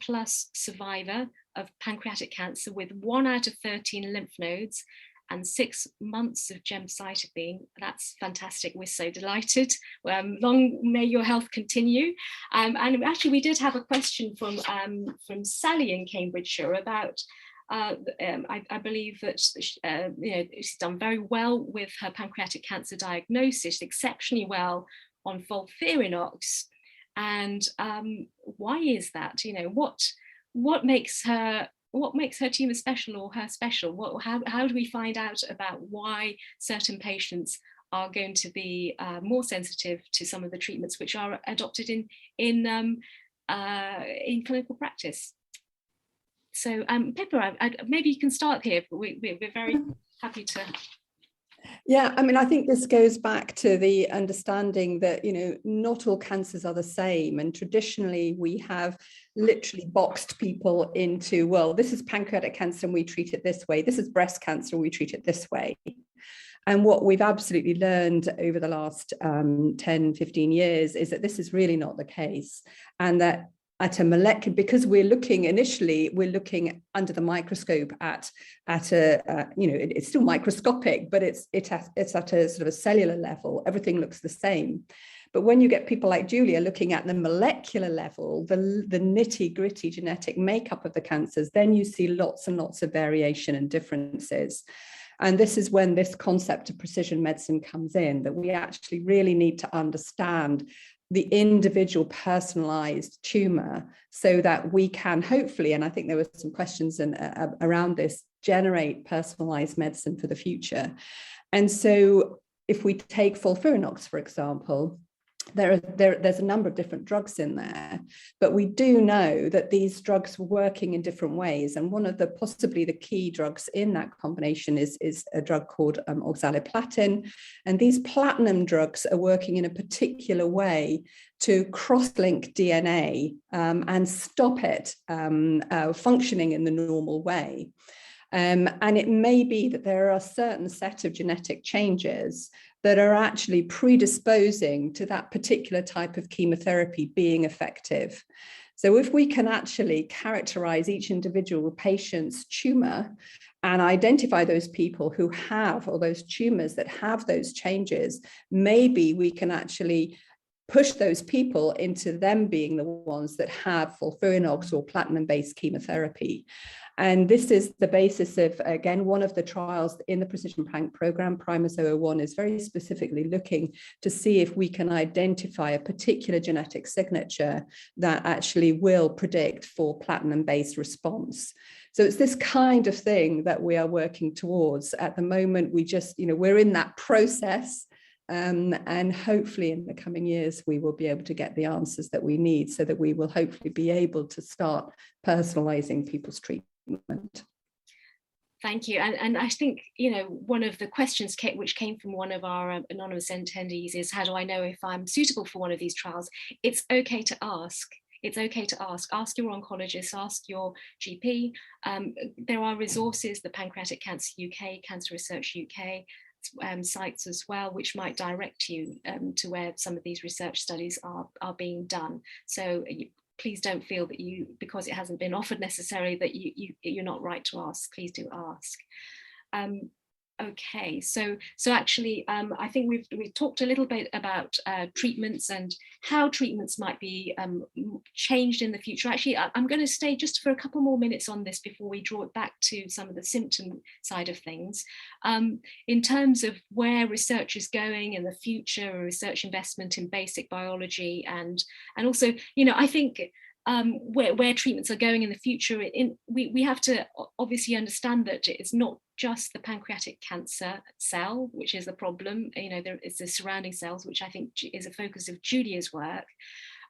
survivor of pancreatic cancer with 1 out of 13 lymph nodes and 6 months of gemcitabine. That's fantastic. We're so delighted. Long may your health continue. And actually, we did have a question from Sally in Cambridgeshire about I believe that she's done very well with her pancreatic cancer diagnosis, exceptionally well on FOLFIRINOX. And why is that? What makes her what makes her tumour special or her special? How do we find out about why certain patients are going to be more sensitive to some of the treatments which are adopted in clinical practice? So Pippa, maybe you can start here. We're very happy to. Yeah, I mean, I think this goes back to the understanding that, you know, not all cancers are the same. And traditionally, we have literally boxed people into, well, this is pancreatic cancer and we treat it this way. This is breast cancer and we treat it this way. And what we've absolutely learned over the last 10, 15 years is that this is really not the case. And that at a molecular, because we're looking under the microscope at a you know, it's still microscopic, but it's at a sort of a cellular level. Everything looks the same. But when you get people like Giulia looking at the molecular level, the nitty-gritty genetic makeup of the cancers, then you see lots and lots of variation and differences. And this is when this concept of precision medicine comes in, that we actually really need to understand the individual personalized tumor so that we can hopefully, and I think there were some questions around this, generate personalized medicine for the future. And so if we take FOLFIRINOX, for example, there's a number of different drugs in there, but we do know that these drugs were working in different ways. And one of the possibly the key drugs in that combination is a drug called oxaliplatin. And these platinum drugs are working in a particular way to cross-link DNA and stop it functioning in the normal way. And it may be that there are a certain set of genetic changes that are actually predisposing to that particular type of chemotherapy being effective. So if we can actually characterize each individual patient's tumor and identify those people who have, or those tumors that have those changes, maybe we can actually push those people into them being the ones that have FOLFIRINOX or platinum-based chemotherapy. And this is the basis of, again, one of the trials in the Precision Panc program, Primus 001, is very specifically looking to see if we can identify a particular genetic signature that actually will predict for platinum-based response. So it's this kind of thing that we are working towards. At the moment, we just, you know, we're in that process. And hopefully in the coming years, we will be able to get the answers that we need so that we will hopefully be able to start personalizing people's treatment. Thank you. And I think, you know, one of the questions which came from one of our anonymous attendees is, how do I know if I'm suitable for one of these trials? It's okay to ask. It's okay to ask your oncologist, ask your GP. There are resources, the Pancreatic Cancer UK, Cancer Research UK, sites as well, which might direct you to where some of these research studies are being done. So please don't feel that because it hasn't been offered necessarily, that you're not right to ask. Please do ask. Okay, so actually, I think we've talked a little bit about treatments and how treatments might be changed in the future. Actually, I'm going to stay just for a couple more minutes on this before we draw it back to some of the symptom side of things. In terms of where research is going in the future, research investment in basic biology, and also, you know, I think where treatments are going in the future, we have to obviously understand that it's not just the pancreatic cancer cell, which is the problem. You know, there is the surrounding cells, which I think is a focus of Giulia's work.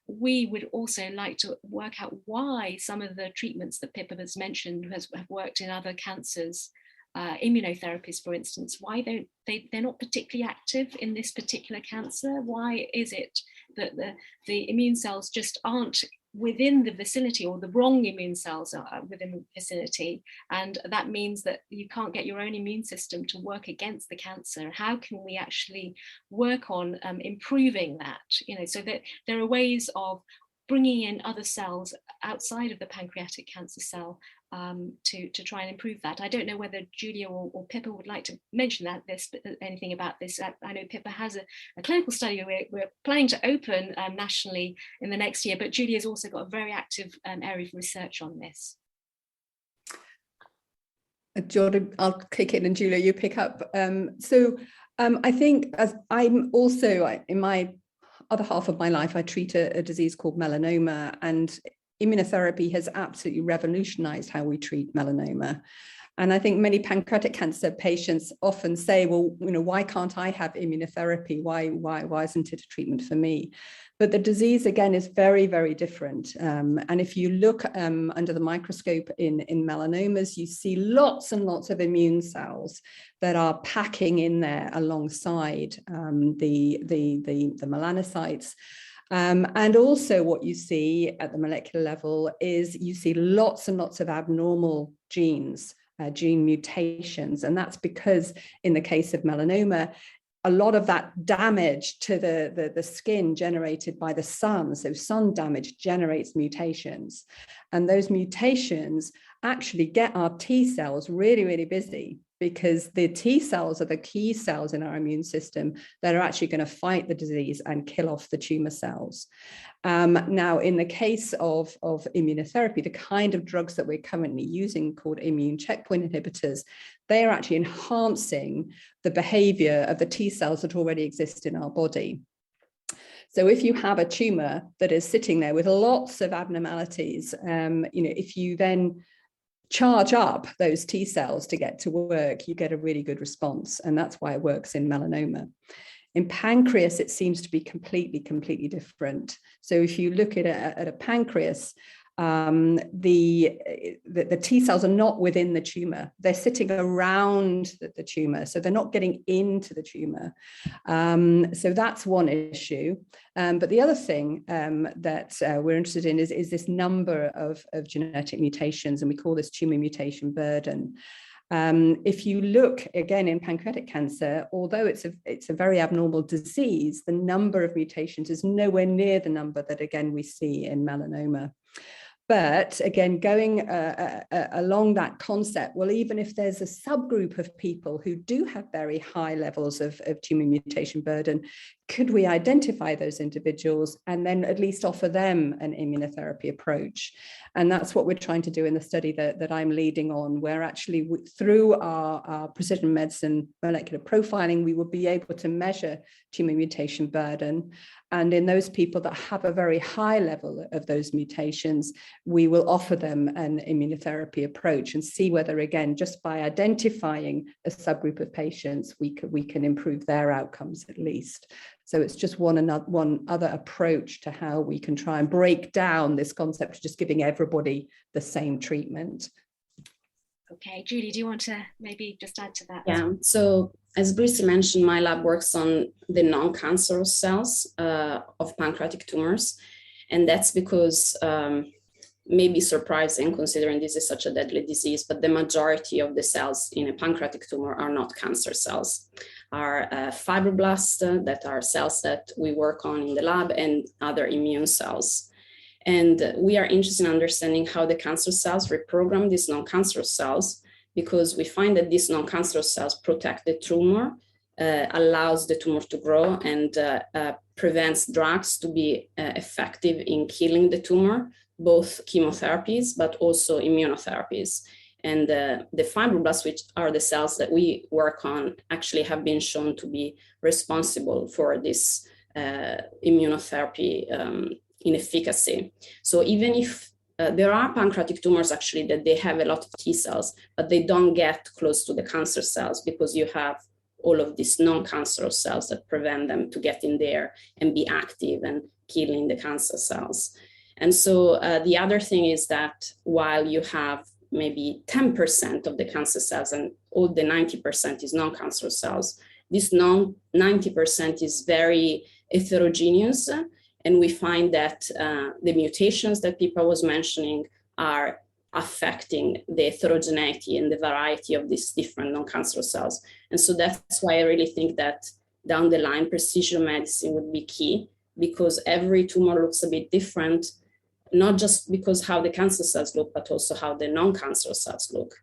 We would also like to work out why some of the treatments that Pippa has mentioned have worked in other cancers, immunotherapies, for instance, why they're not particularly active in this particular cancer. Why is it that the immune cells just aren't within the vicinity, or the wrong immune cells are within the vicinity, and that means that you can't get your own immune system to work against the cancer? How can we actually work on improving that, you know, so that there are ways of bringing in other cells outside of the pancreatic cancer cell to try and improve that. I don't know whether Giulia or Pippa would like to mention anything about this. I know Pippa has a clinical study we're planning to open nationally in the next year, but Giulia's also got a very active area of research on this. Jordan, I'll kick in and Giulia, you pick up. I think, as I'm also in my other half of my life, I treat a disease called melanoma, and immunotherapy has absolutely revolutionized how we treat melanoma. And I think many pancreatic cancer patients often say, well, why can't I have immunotherapy? Why isn't it a treatment for me? But the disease, again, is very, very different. And if you look under the microscope in melanomas, you see lots and lots of immune cells that are packing in there alongside the melanocytes. And also what you see at the molecular level is you see lots and lots of abnormal genes, gene mutations. And that's because in the case of melanoma, a lot of that damage to the skin generated by the sun, so sun damage generates mutations. And those mutations actually get our T cells really, really busy, because the T cells are the key cells in our immune system that are actually going to fight the disease and kill off the tumor cells. Now, in the case of immunotherapy, the kind of drugs that we're currently using called immune checkpoint inhibitors, they are actually enhancing the behavior of the T cells that already exist in our body. So if you have a tumor that is sitting there with lots of abnormalities, if you then charge up those T cells to get to work, you get a really good response. And that's why it works in melanoma. In pancreas, it seems to be completely different. So if you look at a pancreas, the T cells are not within the tumor. They're sitting around the tumor, so they're not getting into the tumor. So that's one issue. But the other thing that we're interested in is this number of genetic mutations, and we call this tumor mutation burden. If you look again in pancreatic cancer, although it's a very abnormal disease, the number of mutations is nowhere near the number that again we see in melanoma. But again, going along that concept, well, even if there's a subgroup of people who do have very high levels of tumor mutation burden, could we identify those individuals and then at least offer them an immunotherapy approach? And that's what we're trying to do in the study that I'm leading on, where actually through our precision medicine molecular profiling, we will be able to measure tumor mutation burden. And in those people that have a very high level of those mutations, we will offer them an immunotherapy approach and see whether, again, just by identifying a subgroup of patients, we can improve their outcomes at least. So it's just one other approach to how we can try and break down this concept of just giving everybody the same treatment. Okay, Julie, do you want to maybe just add to that? Yeah, so as Bristi mentioned, my lab works on the non-cancerous cells of pancreatic tumors. And that's because, maybe surprising considering this is such a deadly disease, but the majority of the cells in a pancreatic tumor are not cancer cells, are fibroblasts that are cells that we work on in the lab and other immune cells. And we are interested in understanding how the cancer cells reprogram these non-cancerous cells, because we find that these non-cancerous cells protect the tumor, allows the tumor to grow, and prevents drugs to be effective in killing the tumor, both chemotherapies, but also immunotherapies. And the fibroblasts, which are the cells that we work on, actually have been shown to be responsible for this immunotherapy in efficacy. So even if there are pancreatic tumors actually that they have a lot of T cells, but they don't get close to the cancer cells because you have all of these non-cancerous cells that prevent them to get in there and be active and killing the cancer cells. And so the other thing is that while you have maybe 10% of the cancer cells and all the 90% is non-cancerous cells, this 90% is very heterogeneous. And we find that the mutations that Pippa was mentioning are affecting the heterogeneity and the variety of these different non-cancerous cells. And so that's why I really think that down the line, precision medicine would be key, because every tumor looks a bit different, not just because how the cancer cells look, but also how the non-cancerous cells look,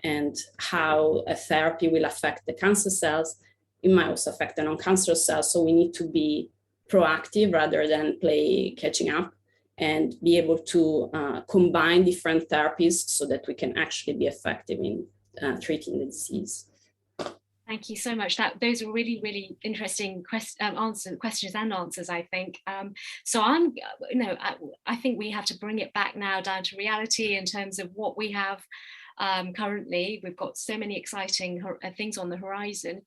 and how a therapy will affect the cancer cells. It might also affect the non-cancerous cells. So we need to be proactive rather than play catching up, and be able to combine different therapies so that we can actually be effective in treating the disease. Thank you so much. Those are really, really interesting questions and answers, I think. So I think we have to bring it back now down to reality in terms of what we have currently. We've got so many exciting things on the horizon,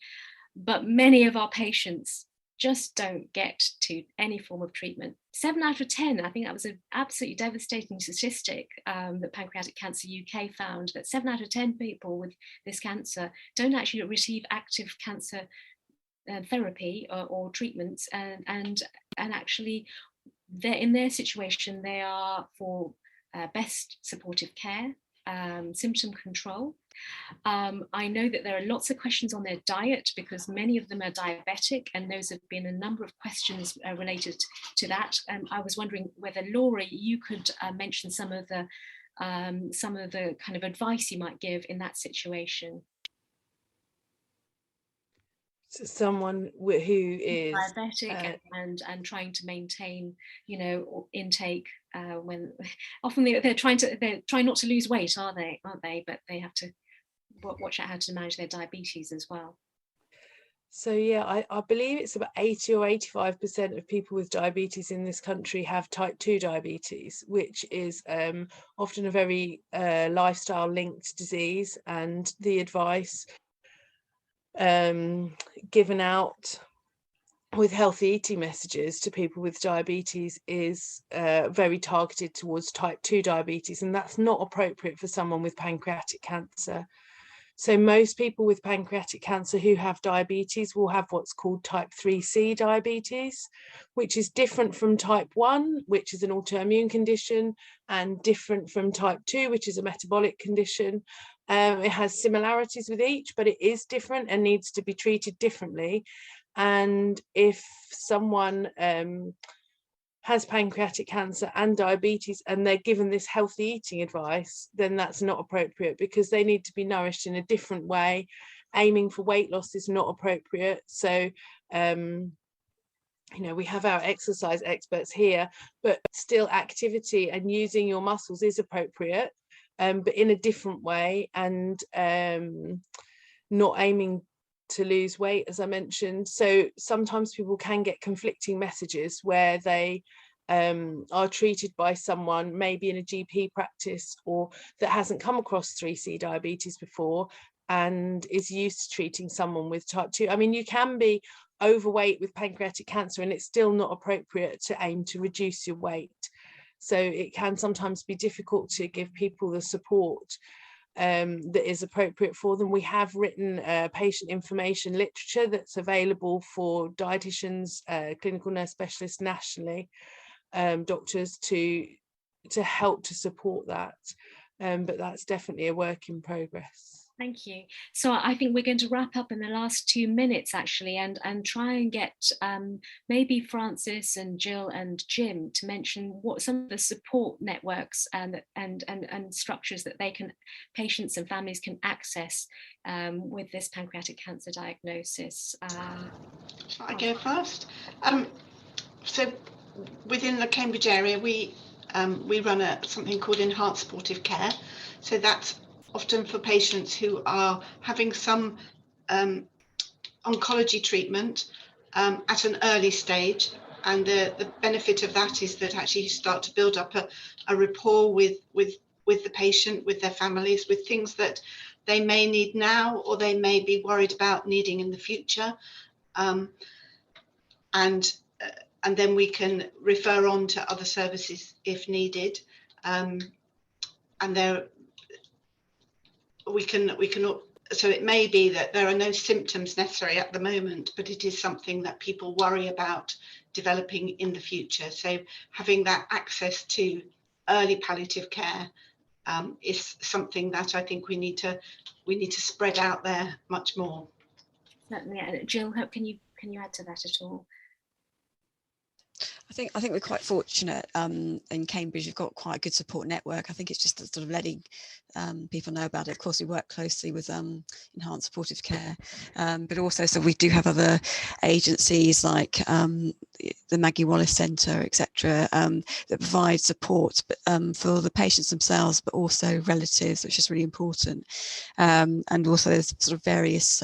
but many of our patients just don't get to any form of treatment. 7 out of 10, I think that was an absolutely devastating statistic that Pancreatic Cancer UK found, that 7 out of 10 people with this cancer don't actually receive active cancer therapy or treatments, and actually they're in their situation, they are for best supportive care, symptom control. I know that there are lots of questions on their diet because many of them are diabetic, and those have been a number of questions related to that. I was wondering whether, Laura, you could mention some of the kind of advice you might give in that situation. So someone who is diabetic and trying to maintain, intake when often they're trying not to lose weight, aren't they? But they have to watch out how to manage their diabetes as well. So yeah, I believe it's about 80 or 85% of people with diabetes in this country have type 2 diabetes, which is often a very lifestyle linked disease, and the advice given out with healthy eating messages to people with diabetes is very targeted towards type 2 diabetes, and that's not appropriate for someone with pancreatic cancer. So most people with pancreatic cancer who have diabetes will have what's called type 3C diabetes, which is different from type 1, which is an autoimmune condition, and different from type 2, which is a metabolic condition. It has similarities with each, but it is different and needs to be treated differently. And if someone has pancreatic cancer and diabetes and they're given this healthy eating advice, then that's not appropriate, because they need to be nourished in a different way. Aiming for weight loss is not appropriate. So we have our exercise experts here, but still activity and using your muscles is appropriate, but in a different way, and not aiming to lose weight, as I mentioned. So sometimes people can get conflicting messages where they are treated by someone maybe in a GP practice or that hasn't come across 3C diabetes before and is used to treating someone with type 2. I mean, you can be overweight with pancreatic cancer and it's still not appropriate to aim to reduce your weight. So it can sometimes be difficult to give people the support that is appropriate for them. We have written patient information literature that's available for dietitians, clinical nurse specialists nationally, doctors to help to support that, but that's definitely a work in progress. Thank you. So I think we're going to wrap up in the last 2 minutes, actually, and try and get maybe Francis and Jill and Jim to mention what some of the support networks and structures that patients and families can access with this pancreatic cancer diagnosis. Shall I go first? So within the Cambridge area, we run something called enhanced supportive care. So that's often for patients who are having some oncology treatment at an early stage, and the benefit of that is that actually you start to build up a rapport with the patient, with their families, with things that they may need now or they may be worried about needing in the future, and then we can refer on to other services if needed, and so it may be that there are no symptoms necessary at the moment, but it is something that people worry about developing in the future. So having that access to early palliative care is something that I think we need to spread out there much more. Certainly. Jill, can you add to that at all? I think we're quite fortunate in Cambridge. We've got quite a good support network. I think it's just sort of letting people know about it. Of course, we work closely with Enhanced Supportive Care, but also so we do have other agencies like the Maggie Wallace Centre, etc., that provide support for the patients themselves, but also relatives, which is really important. And also there's sort of various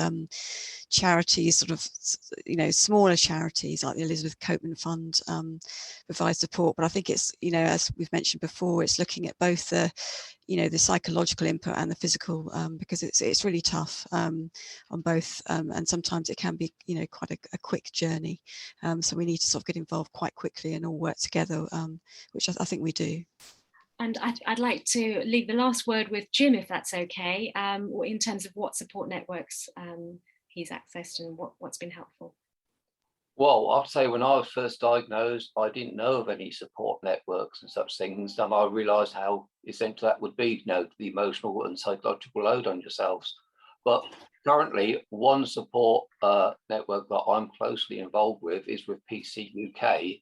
charities, sort of, you know, smaller charities like the Elizabeth Copeman Fund provide support. But I think it's, you know, as we've mentioned before, it's looking at both the, you know, the psychological input and the physical, because it's really tough on both, and sometimes it can be, you know, quite a quick journey. So we need to sort of get involved quite quickly and all work together, which I think we do. And I'd like to leave the last word with Jim, if that's okay, in terms of what support networks he's accessed and what's been helpful. Well, I'd say when I was first diagnosed, I didn't know of any support networks and such things, and I realised how essential that would be, you know, the emotional and psychological load on yourselves. But currently, one support network that I'm closely involved with is with PC UK.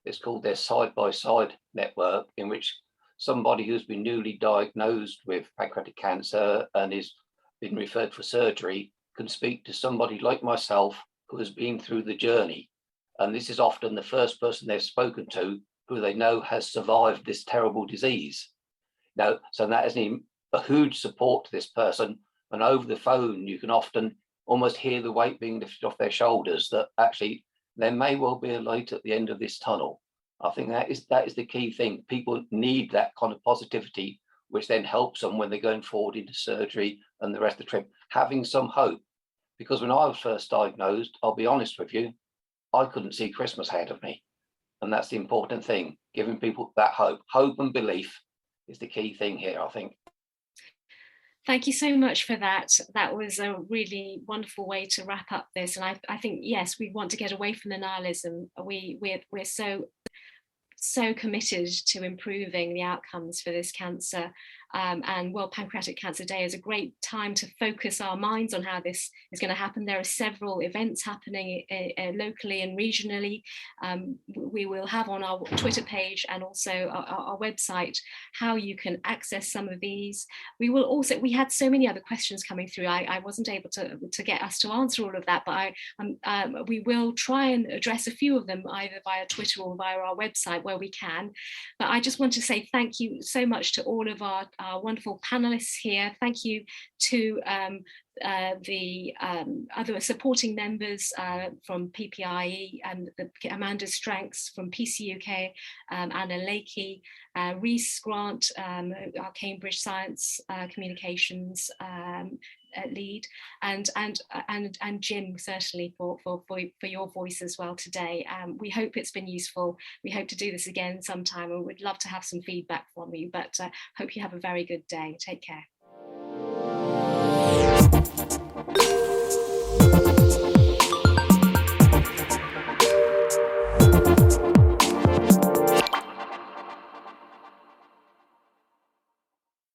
It's called their side-by-side network, in which somebody who's been newly diagnosed with pancreatic cancer and is been referred for surgery can speak to somebody like myself who has been through the journey. And this is often the first person they've spoken to who they know has survived this terrible disease. Now, so that is a huge support to this person. And over the phone, you can often almost hear the weight being lifted off their shoulders, that actually there may well be a light at the end of this tunnel. I think that is the key thing. People need that kind of positivity, which then helps them when they're going forward into surgery and the rest of the trip, having some hope. Because when I was first diagnosed, I'll be honest with you, I couldn't see Christmas ahead of me. And that's the important thing, giving people that hope. Hope and belief is the key thing here, I think. Thank you so much for that. That was a really wonderful way to wrap up this. And I think, yes, we want to get away from the nihilism. We're so committed to improving the outcomes for this cancer. And World Pancreatic Cancer Day is a great time to focus our minds on how this is going to happen. There are several events happening locally and regionally. We will have on our Twitter page and also our website how you can access some of these. We had so many other questions coming through. I wasn't able to get us to answer all of that, but we will try and address a few of them either via Twitter or via our website where we can. But I just want to say thank you so much to all of our wonderful panelists here. Thank you to the other supporting members from PPIE and Amanda Stranks from PC UK, Anna Lakey, Rhys Grant, our Cambridge Science Communications lead, and Jim, certainly for your voice as well today. We hope it's been useful. We hope to do this again sometime, and we'd love to have some feedback from you, but hope you have a very good day. Take care.